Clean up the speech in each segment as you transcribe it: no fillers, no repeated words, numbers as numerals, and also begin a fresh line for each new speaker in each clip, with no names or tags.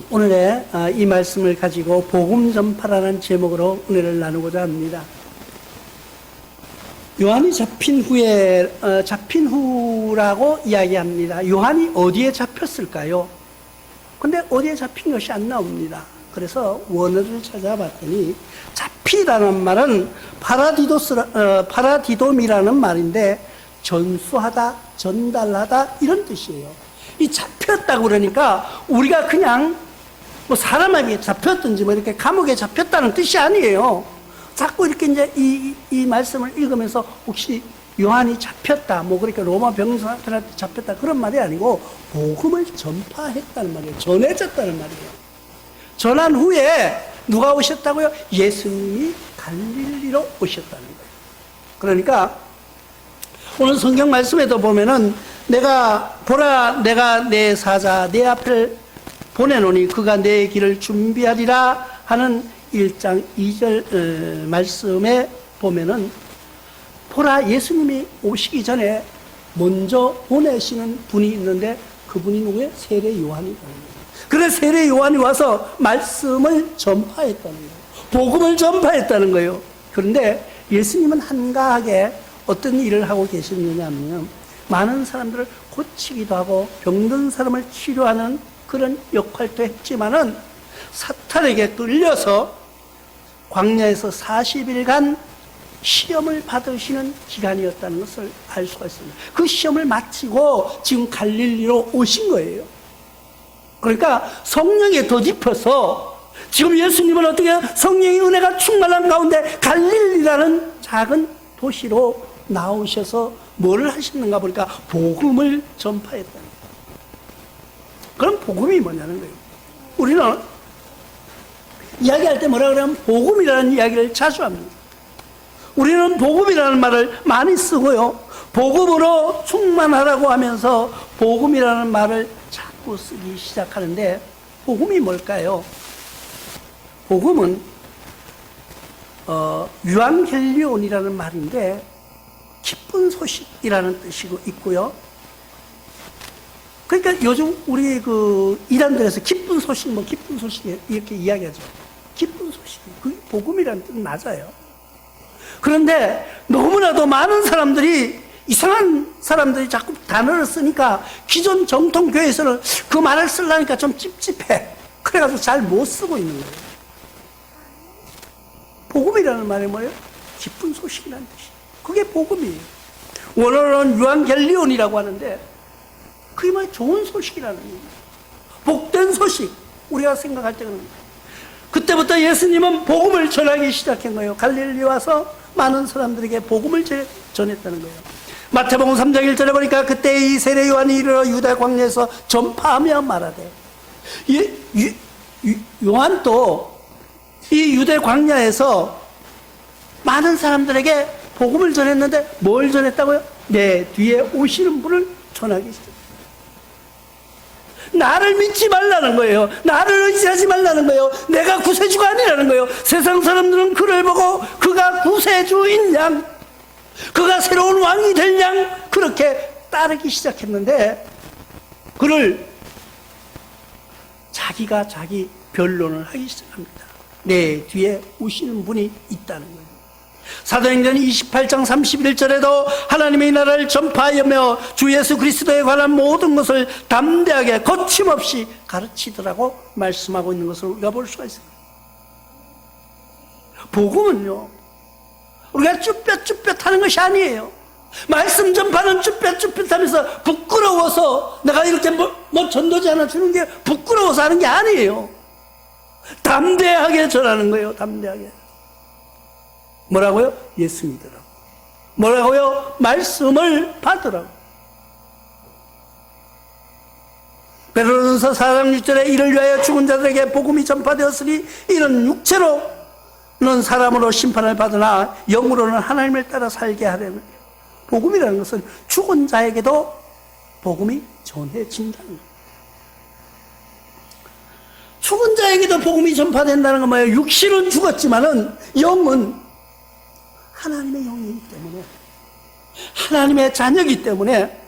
오늘의 이 말씀을 가지고 복음 전파라는 제목으로 은혜를 나누고자 합니다. 요한이 잡힌 후라고 이야기합니다. 요한이 어디에 잡혔을까요? 근데 어디에 잡힌 것이 안 나옵니다. 그래서 원어를 찾아봤더니 잡히라는 말은 파라디돔이라는 말인데 전수하다, 전달하다 이런 뜻이에요. 이 잡혔다고 그러니까 우리가 그냥 뭐 사람에게 잡혔든지 뭐 이렇게 감옥에 잡혔다는 뜻이 아니에요. 자꾸 이렇게 이제 이 말씀을 읽으면서 혹시 요한이 잡혔다, 뭐 그렇게 로마 병사들한테 잡혔다 그런 말이 아니고 복음을 전파했다는 말이에요. 전해졌다는 말이에요. 전한 후에 누가 오셨다고요? 예수님이 갈릴리로 오셨다는 거예요. 그러니까 오늘 성경 말씀에도 보면은 내가 내 사자 내 앞을 보내노니 그가 내 길을 준비하리라 하는 1장 2절 말씀에 보면은 보라, 예수님이 오시기 전에 먼저 보내시는 분이 있는데 그분이 누구예요? 세례 요한이라는 거예요. 그래서 세례 요한이 와서 말씀을 전파했다는 거예요. 복음을 전파했다는 거예요. 그런데 예수님은 한가하게 어떤 일을 하고 계셨느냐 하면 많은 사람들을 고치기도 하고 병든 사람을 치료하는 그런 역할도 했지만은 사탄에게 끌려서 광야에서 40일간 시험을 받으시는 기간이었다는 것을 알 수가 있습니다. 그 시험을 마치고 지금 갈릴리로 오신 거예요. 그러니까 성령에 덧입혀서 지금 예수님은 어떻게 성령의 은혜가 충만한 가운데 갈릴리라는 작은 도시로 나오셔서 뭐를 하시는가 보니까 복음을 전파했다는 거예요. 그럼 복음이 뭐냐는 거예요. 우리는 이야기할 때 뭐라 그러면 복음이라는 이야기를 자주 합니다. 우리는 복음이라는 말을 많이 쓰고요. 복음으로 충만하라고 하면서 복음이라는 말을 자꾸 쓰기 시작하는데 복음이 뭘까요? 복음은 유앙겔리온이라는 말인데 기쁜 소식이라는 뜻이고 있고요. 그러니까 요즘 우리 그 이단들에서 기쁜 소식 이렇게 이야기하죠. 기쁜 소식, 그게 복음이라는 뜻 맞아요. 그런데 너무나도 많은 사람들이 이상한 사람들이 자꾸 단어를 쓰니까 기존 정통 교회에서는 그 말을 쓰려니까 좀 찝찝해. 그래가지고 잘 못 쓰고 있는 거예요. 복음이라는 말이 뭐예요? 기쁜 소식이라는 뜻이에요. 그게 복음이에요. 원어로는 유앙겔리온이라고 하는데 그게 뭐 좋은 소식이라는 거예요. 복된 소식. 우리가 생각할 때는 그때부터 예수님은 복음을 전하기 시작한 거예요. 갈릴리 와서 많은 사람들에게 복음을 전했다는 거예요. 마태복음 3장 1절에 보니까 그때 이 세례 요한이 이르러 유다 광야에서 전파하며 말하되, 요한도 이 유대 광야에서 많은 사람들에게 복음을 전했는데 뭘 전했다고요? 내 뒤에 오시는 분을 전하기 시작했어요. 나를 믿지 말라는 거예요. 나를 의지하지 말라는 거예요. 내가 구세주가 아니라는 거예요. 세상 사람들은 그를 보고 그가 구세주인 양, 그가 새로운 왕이 될 양 그렇게 따르기 시작했는데 그를 자기가 자기 변론을 하기 시작합니다. 내 뒤에 오시는 분이 있다는 거예요. 사도행전 28장 31절에도 하나님의 나라를 전파하며 주 예수 그리스도에 관한 모든 것을 담대하게 거침없이 가르치더라고 말씀하고 있는 것을 우리가 볼 수가 있습니다. 복음은요, 우리가 쭈뼛쭈뼛 하는 것이 아니에요. 말씀 전파는 쭈뼛쭈뼛 하면서 부끄러워서 내가 이렇게 뭐 전도지 하나 주는 게 부끄러워서 하는 게 아니에요. 담대하게 전하는 거예요. 담대하게. 뭐라고요? 예수 믿으라고. 뭐라고요? 말씀을 받으라고. 베드로전서 4장 6절에 이를 위하여 죽은 자들에게 복음이 전파되었으니 이는 육체로는 사람으로 심판을 받으나 영으로는 하나님을 따라 살게 하려는. 복음이라는 것은 죽은 자에게도 복음이 전해진다는 거예요. 죽은 자에게도 복음이 전파된다는 건 뭐예요? 육신은 죽었지만은 영은 하나님의 영이기 때문에, 하나님의 자녀이기 때문에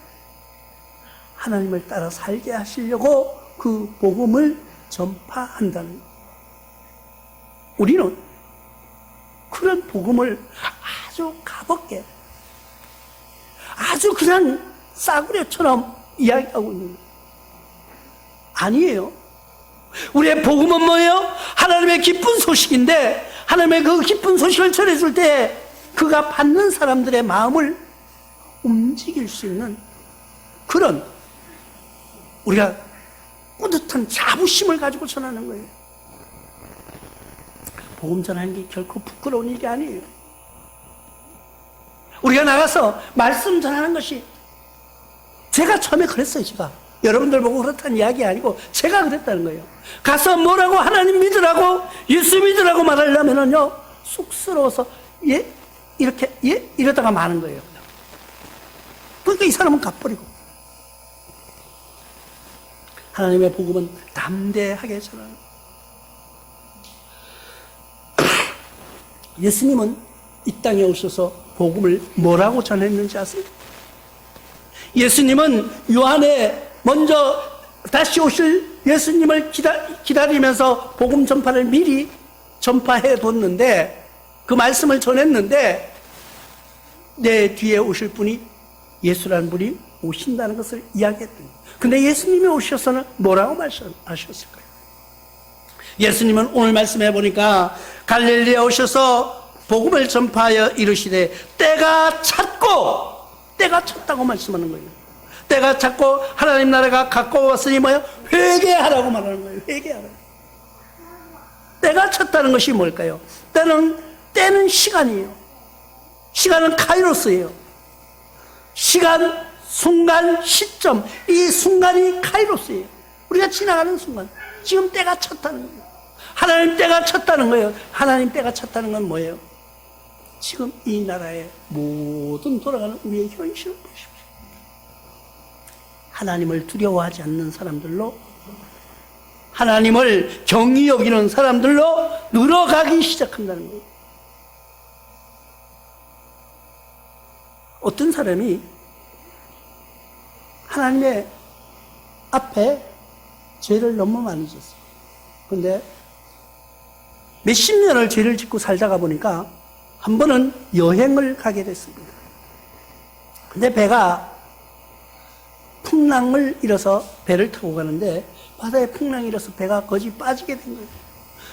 하나님을 따라 살게 하시려고 그 복음을 전파한다는 거예요. 우리는 그런 복음을 아주 가볍게, 아주 그냥 싸구려처럼 이야기하고 있는 거예요. 아니에요. 우리의 복음은 뭐예요? 하나님의 기쁜 소식인데, 하나님의 그 기쁜 소식을 전해줄 때 그가 받는 사람들의 마음을 움직일 수 있는 그런, 우리가 뿌듯한 자부심을 가지고 전하는 거예요. 복음 전하는 게 결코 부끄러운 일이 아니에요. 우리가 나가서 말씀 전하는 것이, 제가 처음에 그랬어요. 제가 여러분들 보고 그렇다는 이야기 아니고 제가 그랬다는 거예요. 가서 뭐라고 하나님 믿으라고, 예수 믿으라고 말하려면은요, 쑥스러워서 이렇게 이러다가 마는 거예요. 그러니까 이 사람은 가버리고. 하나님의 복음은 담대하게 전하는 거예요. 예수님은 이 땅에 오셔서 복음을 뭐라고 전했는지 아세요? 예수님은 요한에 먼저 다시 오실 예수님을 기다리면서 복음 전파를 미리 전파해 뒀는데, 그 말씀을 전했는데, 내 뒤에 오실 분이, 예수라는 분이 오신다는 것을 이야기했던 거예요. 근데 예수님이 오셔서는 뭐라고 말씀하셨을까요? 예수님은 오늘 말씀해 보니까 갈릴리에 오셔서 복음을 전파하여 이르시되 때가 찼다고 말씀하는 거예요. 때가 찼고 하나님 나라가 가까웠으니 뭐예요? 회개하라고 말하는 거예요. 회개하라고. 때가 찼다는 것이 뭘까요? 때는 시간이에요. 시간은 카이로스예요. 시간, 순간, 시점, 이 순간이 카이로스예요. 우리가 지나가는 순간, 지금 때가 찼다는 거예요. 하나님 때가 찼다는 거예요. 하나님 때가 찼다는 건 뭐예요? 지금 이 나라의 모든 돌아가는 우리의 현실을 보십시오. 하나님을 두려워하지 않는 사람들로, 하나님을 경히 여기는 사람들로 늘어가기 시작한다는 거예요. 어떤 사람이 하나님의 앞에 죄를 너무 많이 졌어요. 그런데 몇십 년을 죄를 짓고 살다가 보니까 한 번은 여행을 가게 됐습니다. 근데 배가 풍랑을 일어서 배를 타고 가는데 바다에 풍랑이 일어서 배가 거지 빠지게 된 거예요.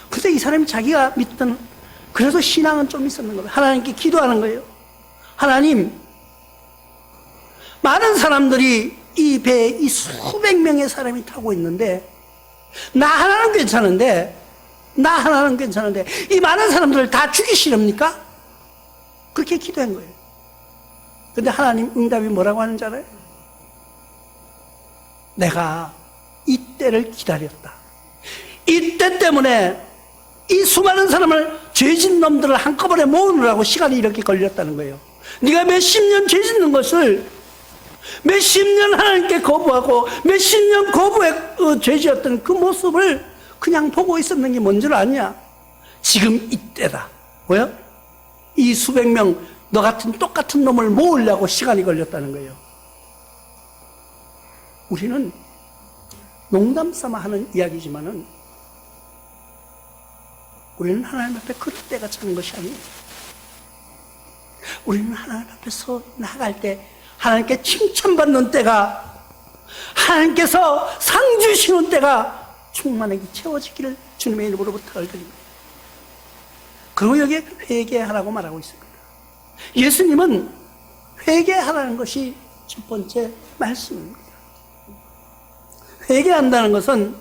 근데 이 사람이 자기가 믿던, 그래서 신앙은 좀 있었는 거예요. 하나님께 기도하는 거예요. 하나님, 많은 사람들이 이 배에 이 수백 명의 사람이 타고 있는데 나 하나는 괜찮은데 이 많은 사람들을 다 죽이시렵니까? 그렇게 기도한 거예요. 근데 하나님 응답이 뭐라고 하는지 알아요? 내가 이 때를 기다렸다. 이 때 때문에 이 수많은 사람을 죄진 놈들을 한꺼번에 모으느라고 시간이 이렇게 걸렸다는 거예요. 네가 몇십 년 죄짓는 것을, 몇십 년 하나님께 거부하고 몇십 년 거부해 죄지었던 그 모습을 그냥 보고 있었는 게 뭔 줄 아냐? 지금 이때다. 뭐야? 이 수백 명 너 같은 똑같은 놈을 모으려고 시간이 걸렸다는 거예요. 우리는 농담 삼아 하는 이야기지만은 우리는 하나님 앞에 그럴 때가 차는 것이 아니에요. 우리는 하나님 앞에서 나갈 때 하나님께 칭찬받는 때가, 하나님께서 상 주시는 때가 충만하게 채워지기를 주님의 이름으로 부탁을 드립니다. 그리고 여기에 회개하라고 말하고 있습니다. 예수님은 회개하라는 것이 첫 번째 말씀입니다. 회개한다는 것은,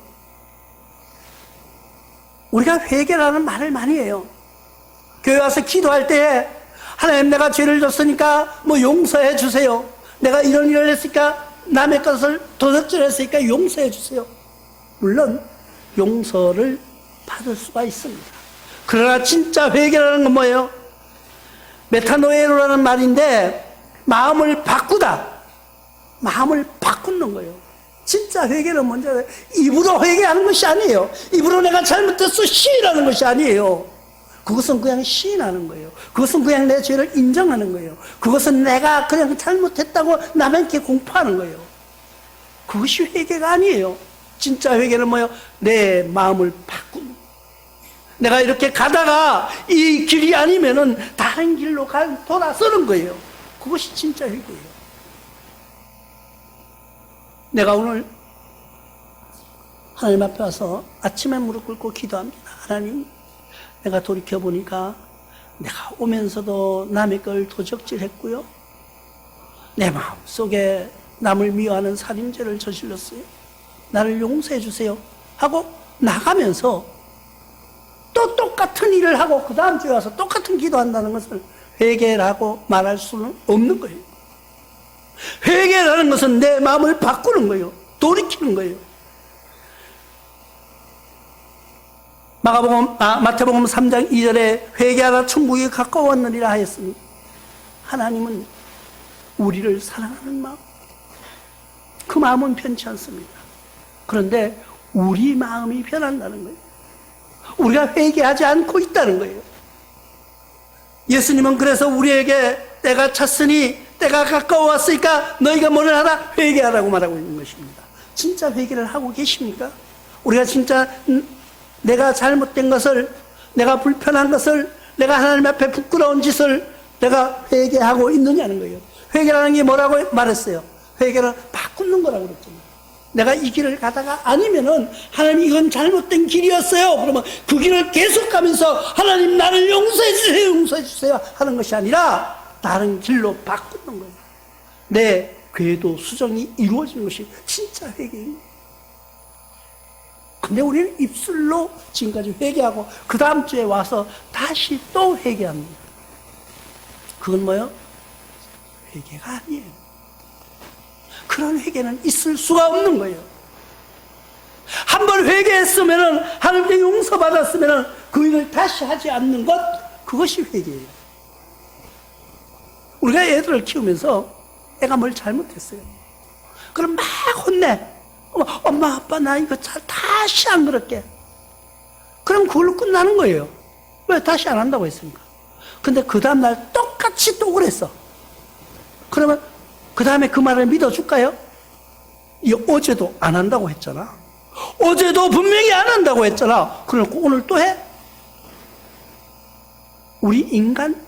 우리가 회개라는 말을 많이 해요. 교회 와서 기도할 때 하나님, 내가 죄를 졌으니까 뭐 용서해 주세요. 내가 이런 일을 했으니까, 남의 것을 도둑질했으니까 용서해 주세요. 물론 용서를 받을 수가 있습니다. 그러나 진짜 회개라는 건 뭐예요? 메타노에로라는 말인데, 마음을 바꾸다, 마음을 바꾸는 거예요. 진짜 회개는 뭔지 알아요? 입으로 회개하는 것이 아니에요. 입으로 내가 잘못했어 시인하는 것이 아니에요. 그것은 그냥 시인하는 거예요. 그것은 그냥 내 죄를 인정하는 거예요. 그것은 내가 그냥 잘못했다고 남에게 공포하는 거예요. 그것이 회개가 아니에요. 진짜 회개는 뭐예요? 내 마음을 바꾸는 거예요. 내가 이렇게 가다가 이 길이 아니면은 다른 길로 돌아서는 거예요. 그것이 진짜 회개예요. 내가 오늘 하나님 앞에 와서 아침에 무릎 꿇고 기도합니다. 하나님, 내가 돌이켜보니까 내가 오면서도 남의 걸 도적질했고요. 내 마음속에 남을 미워하는 살인죄를 저질렀어요. 나를 용서해 주세요 하고 나가면서 또 똑같은 일을 하고 그 다음 주에 와서 똑같은 기도한다는 것을 회개라고 말할 수는 없는 거예요. 회개라는 것은 내 마음을 바꾸는 거예요. 돌이키는 거예요. 마태복음 3장 2절에 회개하라 천국이 가까웠느니라 하였으니 하나님은 우리를 사랑하는 마음, 그 마음은 변치 않습니다. 그런데 우리 마음이 변한다는 거예요. 우리가 회개하지 않고 있다는 거예요. 예수님은 그래서 우리에게 때가 찼으니 때가 가까워왔으니까 너희가 뭐를 하라? 회개하라고 말하고 있는 것입니다. 진짜 회개를 하고 계십니까? 우리가 진짜 내가 잘못된 것을, 내가 불편한 것을, 내가 하나님 앞에 부끄러운 짓을 내가 회개하고 있느냐는 거예요. 회개라는 게 뭐라고 말했어요? 회개를 바꾸는 거라고 그랬잖아요. 내가 이 길을 가다가 아니면은 하나님 이건 잘못된 길이었어요. 그러면 그 길을 계속 가면서 하나님 나를 용서해 주세요, 용서해 주세요 하는 것이 아니라 다른 길로 바꾸는 거예요. 내 궤도 수정이 이루어지는 것이 진짜 회개입니다. 근데 우리는 입술로 지금까지 회개하고 그 다음 주에 와서 다시 또 회개합니다. 그건 뭐예요? 회개가 아니에요. 그런 회개는 있을 수가 없는 거예요. 한번 회개했으면은, 하나님께 용서받았으면은 그 일을 다시 하지 않는 것, 그것이 회개예요. 우리가 애들을 키우면서 애가 뭘 잘못했어요. 그럼 막 혼내. 엄마, 아빠, 나 이거 다시 안 그럴게. 그럼 그걸로 끝나는 거예요. 왜? 다시 안 한다고 했으니까. 근데 그 다음날 똑같이 또 그랬어. 그러면 그 다음에 그 말을 믿어줄까요? 어제도 안 한다고 했잖아. 어제도 분명히 안 한다고 했잖아. 그러고 오늘 또 해? 우리 인간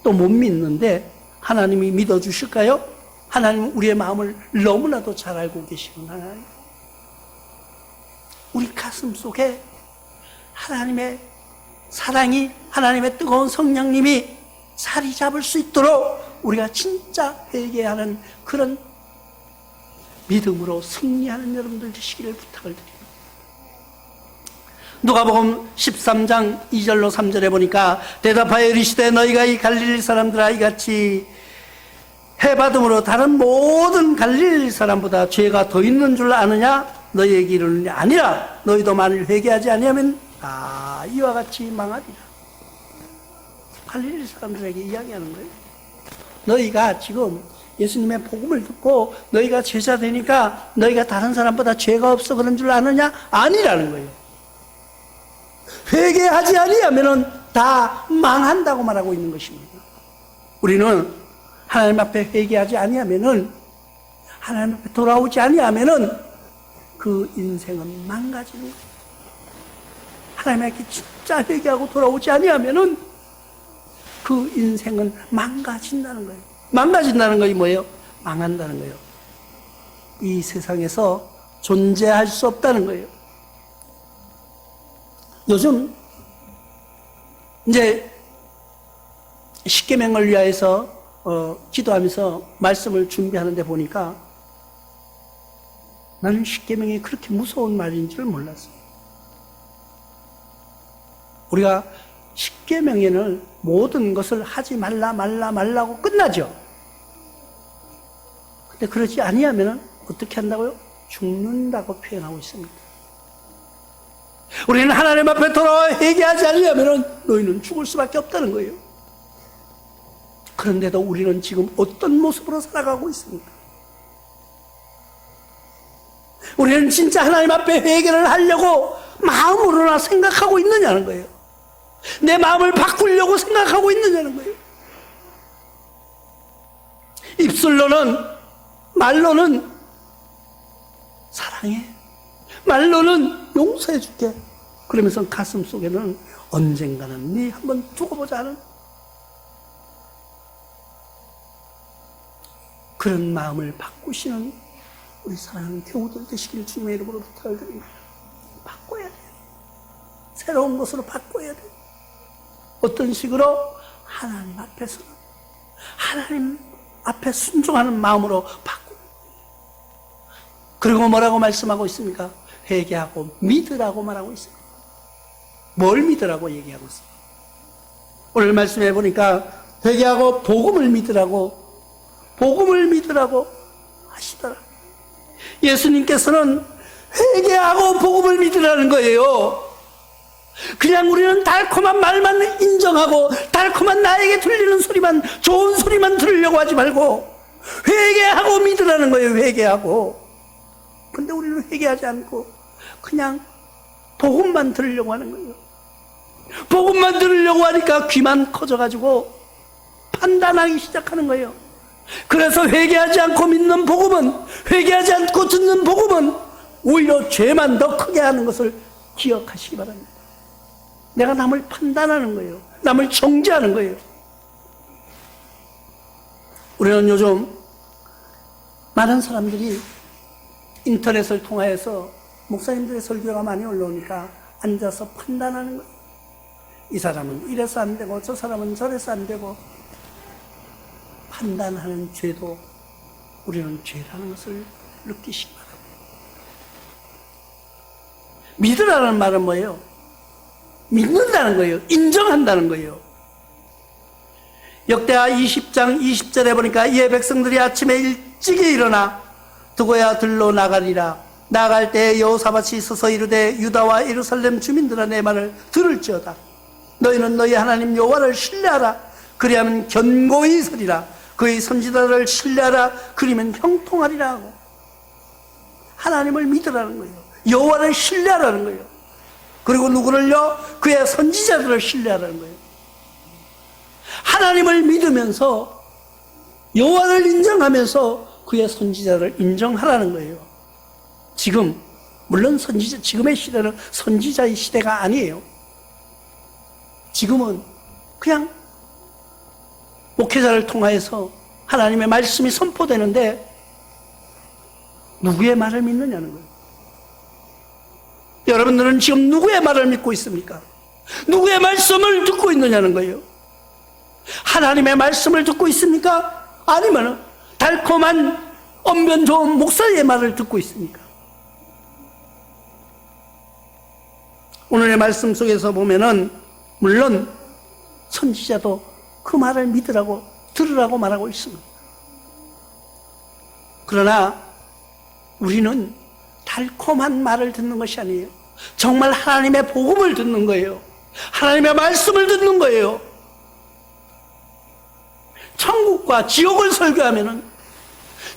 또 못 믿는데 하나님이 믿어주실까요? 하나님은 우리의 마음을 너무나도 잘 알고 계시는 하나님. 우리 가슴 속에 하나님의 사랑이, 하나님의 뜨거운 성령님이 자리 잡을 수 있도록 우리가 진짜 회개하는 그런 믿음으로 승리하는 여러분들 되시기를 부탁을 드립니다. 누가복음 13장 2절로 3절에 보니까 대답하여 이르시되 너희가 이 갈릴리 사람들아 이같이 해받음으로 다른 모든 갈릴리 사람보다 죄가 더 있는 줄 아느냐? 너희에게 이르느냐? 아니라 너희도 만일 회개하지 아니하면 이와 같이 망하리라. 갈릴리 사람들에게 이야기하는 거예요. 너희가 지금 예수님의 복음을 듣고 너희가 제자 되니까 너희가 다른 사람보다 죄가 없어 그런 줄 아느냐? 아니라는 거예요. 회개하지 아니하면 다 망한다고 말하고 있는 것입니다. 우리는 하나님 앞에 회개하지 아니하면, 하나님 앞에 돌아오지 아니하면 그 인생은 망가지는 거예요. 하나님 앞에 진짜 회개하고 돌아오지 아니하면 그 인생은 망가진다는 거예요. 망가진다는 것이 뭐예요? 망한다는 거예요. 이 세상에서 존재할 수 없다는 거예요. 요즘 이제 십계명을 위하여서 기도하면서 말씀을 준비하는데 보니까 나는 십계명이 그렇게 무서운 말인 줄 몰랐어요. 우리가 십계명에는 모든 것을 하지 말라고 끝나죠. 근데 그러지 아니하면 어떻게 한다고요? 죽는다고 표현하고 있습니다. 우리는 하나님 앞에 돌아와 회개하지 않으려면 너희는 죽을 수밖에 없다는 거예요. 그런데도 우리는 지금 어떤 모습으로 살아가고 있습니까? 우리는 진짜 하나님 앞에 회개를 하려고 마음으로나 생각하고 있느냐는 거예요. 내 마음을 바꾸려고 생각하고 있느냐는 거예요. 입술로는, 말로는 사랑해, 말로는 용서해 줄게. 그러면서 가슴 속에는 언젠가는 네 한번 두고 보자 하는 그런 마음을 바꾸시는 우리 사랑하는 교우들 되시길 주님의 이름으로 부탁을 드립니다. 바꿔야 돼요. 새로운 것으로 바꿔야 돼요. 어떤 식으로? 하나님 앞에서는 하나님 앞에 순종하는 마음으로 바꾸는 거예요. 그리고 뭐라고 말씀하고 있습니까? 회개하고 믿으라고 말하고 있습니다. 뭘 믿으라고 얘기하고 있어요? 오늘 말씀해 보니까 회개하고 복음을 믿으라고 하시더라. 예수님께서는 회개하고 복음을 믿으라는 거예요. 그냥 우리는 달콤한 말만 인정하고 달콤한 나에게 들리는 소리만, 좋은 소리만 들으려고 하지 말고 회개하고 믿으라는 거예요. 회개하고. 근데 우리는 회개하지 않고 그냥 복음만 들으려고 하는 거예요. 복음만 들으려고 하니까 귀만 커져가지고 판단하기 시작하는 거예요. 그래서 회개하지 않고 믿는 복음은, 회개하지 않고 듣는 복음은 오히려 죄만 더 크게 하는 것을 기억하시기 바랍니다. 내가 남을 판단하는 거예요. 남을 정죄하는 거예요. 우리는 요즘 많은 사람들이 인터넷을 통하여서 목사님들의 설교가 많이 올라오니까 앉아서 판단하는 거예요. 이 사람은 이래서 안 되고 저 사람은 저래서 안 되고, 판단하는 죄도 우리는 죄라는 것을 느끼시기 바랍니다. 믿으라는 말은 뭐예요? 믿는다는 거예요. 인정한다는 거예요. 역대하 20장 20절에 보니까 이에 백성들이 아침에 일찍이 일어나 두고야 들로 나가리라. 나갈 때에 여호사밧이 서서 이르되 유다와 예루살렘 주민들아 내 말을 들을지어다. 너희는 너희 하나님 여호와를 신뢰하라. 그리하면 견고히 서리라. 그의 선지자를 신뢰하라. 그리면 형통하리라 하고, 하나님을 믿으라는 거예요. 여호와를 신뢰하라는 거예요. 그리고 누구를요? 그의 선지자들을 신뢰하라는 거예요. 하나님을 믿으면서 여호와를 인정하면서 그의 선지자를 인정하라는 거예요. 지금 물론 지금의 시대는 선지자의 시대가 아니에요. 지금은 그냥 목회자를 통하여서 하나님의 말씀이 선포되는데 누구의 말을 믿느냐는 거예요. 여러분들은 지금 누구의 말을 믿고 있습니까? 누구의 말씀을 듣고 있느냐는 거예요. 하나님의 말씀을 듣고 있습니까? 아니면 달콤한 언변 좋은 목사의 말을 듣고 있습니까? 오늘의 말씀 속에서 보면은 물론 선지자도 그 말을 믿으라고, 들으라고 말하고 있습니다. 그러나 우리는 달콤한 말을 듣는 것이 아니에요. 정말 하나님의 복음을 듣는 거예요. 하나님의 말씀을 듣는 거예요. 천국과 지옥을 설교하면은,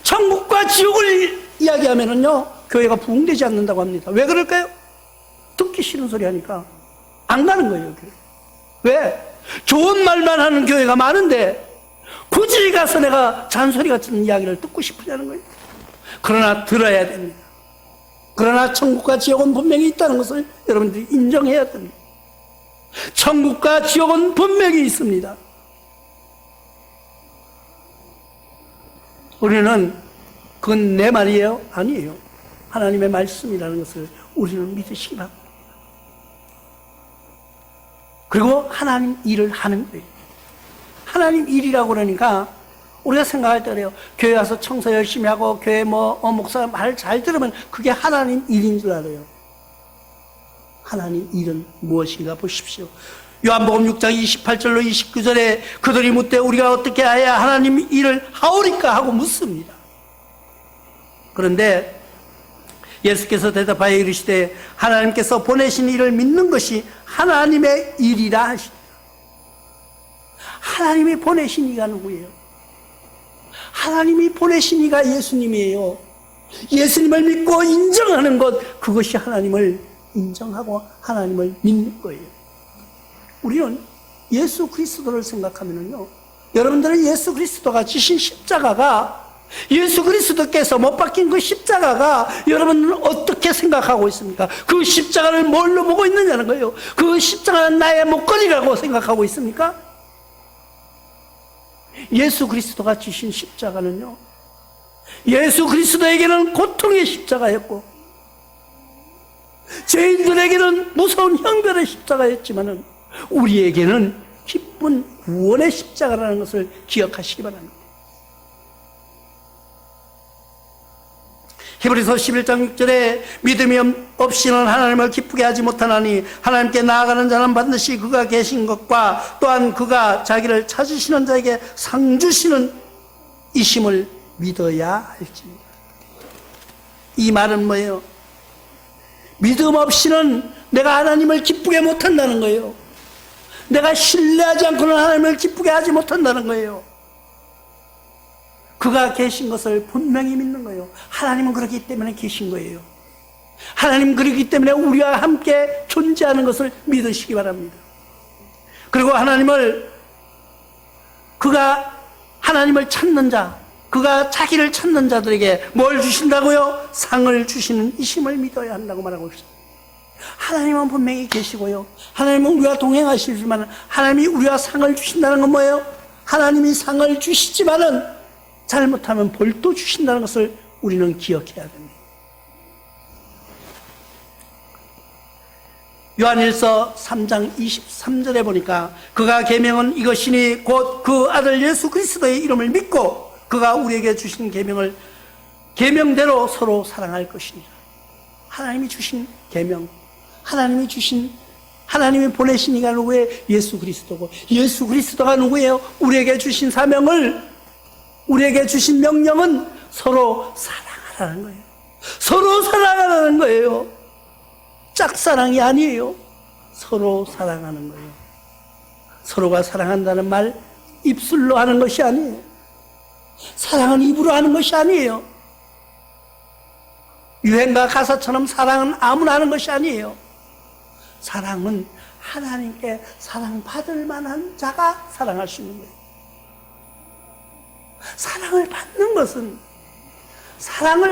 천국과 지옥을 이야기하면은요, 교회가 부흥되지 않는다고 합니다. 왜 그럴까요? 듣기 싫은 소리 하니까 안 가는 거예요, 교회. 왜? 좋은 말만 하는 교회가 많은데 굳이 가서 내가 잔소리 같은 이야기를 듣고 싶으냐는 거예요. 그러나 들어야 됩니다. 그러나 천국과 지옥은 분명히 있다는 것을 여러분들이 인정해야 됩니다. 천국과 지옥은 분명히 있습니다. 우리는 그건 내 말이에요? 아니에요. 하나님의 말씀이라는 것을 우리는 믿으시기 바랍니다. 그리고 하나님 일을 하는 거예요. 하나님 일이라고 그러니까 우리가 생각할 때 그래요. 교회 와서 청소 열심히 하고 교회 목사 말 잘 들으면 그게 하나님 일인 줄 알아요. 하나님 일은 무엇인가 보십시오. 요한복음 6장 28절로 29절에 그들이 묻되 우리가 어떻게 해야 하나님 일을 하오리까 하고 묻습니다. 그런데 예수께서 대답하여 이르시되 하나님께서 보내신 일을 믿는 것이 하나님의 일이라 하시다. 하나님이 보내신 이가 누구예요? 하나님이 보내신 이가 예수님이에요. 예수님을 믿고 인정하는 것, 그것이 하나님을 인정하고 하나님을 믿는 거예요. 우리는 예수 그리스도를 생각하면요, 여러분들은 예수 그리스도가 지신 십자가가 예수 그리스도께서 못 박힌 그 십자가가 여러분은 어떻게 생각하고 있습니까? 그 십자가를 뭘로 보고 있느냐는 거예요. 그 십자가는 나의 목걸이라고 생각하고 있습니까? 예수 그리스도가 지신 십자가는요, 예수 그리스도에게는 고통의 십자가였고 죄인들에게는 무서운 형벌의 십자가였지만은 우리에게는 기쁜 구원의 십자가라는 것을 기억하시기 바랍니다. 히브리서 11장 6절에 믿음이 없이는 하나님을 기쁘게 하지 못하나니 하나님께 나아가는 자는 반드시 그가 계신 것과 또한 그가 자기를 찾으시는 자에게 상 주시는 이심을 믿어야 할지니라. 이 말은 뭐예요? 믿음 없이는 내가 하나님을 기쁘게 못한다는 거예요. 내가 신뢰하지 않고는 하나님을 기쁘게 하지 못한다는 거예요. 그가 계신 것을 분명히 믿는 거예요. 하나님은 그렇기 때문에 계신 거예요. 하나님은 그렇기 때문에 우리와 함께 존재하는 것을 믿으시기 바랍니다. 그리고 그가 하나님을 찾는 자, 그가 자기를 찾는 자들에게 뭘 주신다고요? 상을 주시는 이심을 믿어야 한다고 말하고 있습니다. 하나님은 분명히 계시고요, 하나님은 우리와 동행하시지만 하나님이 우리와 상을 주신다는 건 뭐예요? 하나님이 상을 주시지만은 잘못하면 벌도 주신다는 것을 우리는 기억해야 됩니다. 요한일서 3장 23절에 보니까 그가 계명은 이것이니 곧 그 아들 예수 그리스도의 이름을 믿고 그가 우리에게 주신 계명대로 서로 사랑할 것이니라. 하나님이 주신 계명, 하나님이 보내신 이가 누구예요? 예수 그리스도고, 예수 그리스도가 누구예요? 우리에게 주신 사명을, 우리에게 주신 명령은 서로 사랑하라는 거예요. 서로 사랑하라는 거예요. 짝사랑이 아니에요. 서로 사랑하는 거예요. 서로가 사랑한다는 말 입술로 하는 것이 아니에요. 사랑은 입으로 하는 것이 아니에요. 유행가 가사처럼 사랑은 아무나 하는 것이 아니에요. 사랑은 하나님께 사랑받을 만한 자가 사랑할 수 있는 거예요. 사랑을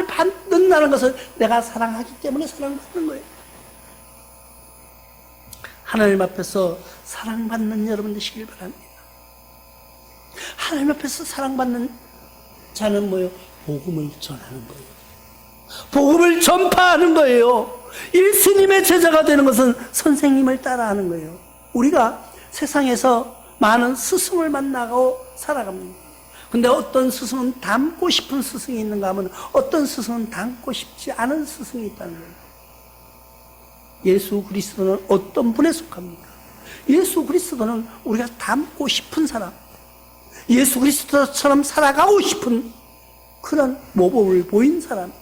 받는다는 것은 내가 사랑하기 때문에 사랑받는 거예요. 하나님 앞에서 사랑받는 여러분 되시길 바랍니다. 하나님 앞에서 사랑받는 자는 뭐예요? 복음을 전하는 거예요. 복음을 전파하는 거예요. 예수님의 제자가 되는 것은 선생님을 따라하는 거예요. 우리가 세상에서 많은 스승을 만나고 살아갑니다. 근데 어떤 스승은 닮고 싶은 스승이 있는가 하면 어떤 스승은 닮고 싶지 않은 스승이 있다는 거예요. 예수 그리스도는 어떤 분에 속합니까? 예수 그리스도는 우리가 닮고 싶은 사람, 예수 그리스도처럼 살아가고 싶은 그런 모범을 보인 사람,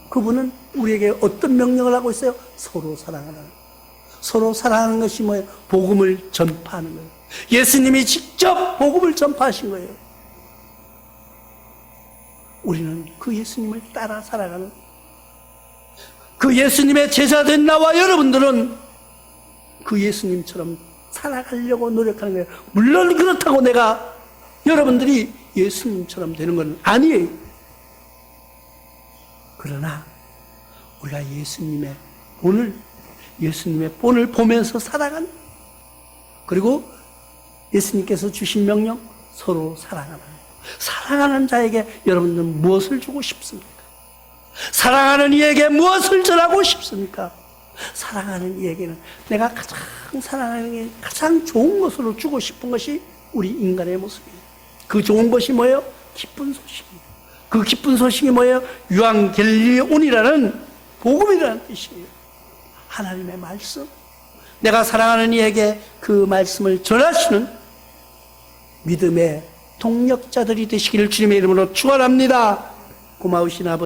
그분은 우리에게 어떤 명령을 하고 있어요? 서로 사랑하라. 서로 사랑하는 것이 뭐예요? 복음을 전파하는 거예요. 예수님이 직접 복음을 전파하신 거예요. 우리는 그 예수님을 따라 살아가는, 그 예수님의 제자된 나와 여러분들은 그 예수님처럼 살아가려고 노력하는 거예요. 물론 그렇다고 내가 여러분들이 예수님처럼 되는 건 아니에요. 그러나 우리가 예수님의 본을 보면서 살아가는, 그리고 예수님께서 주신 명령, 서로 사랑하는, 사랑하는 자에게 여러분들은 무엇을 주고 싶습니까? 사랑하는 이에게 무엇을 전하고 싶습니까? 사랑하는 이에게는 내가 가장 사랑하는 게 가장 좋은 것으로 주고 싶은 것이 우리 인간의 모습이에요. 그 좋은 것이 뭐예요? 기쁜 소식이에요. 그 기쁜 소식이 뭐예요? 유앙겔리온이라는 복음이라는 뜻이에요. 하나님의 말씀, 내가 사랑하는 이에게 그 말씀을 전하시는 믿음의 동력자들이 되시기를 주님의 이름으로 축원합니다. 고마우신 아버지,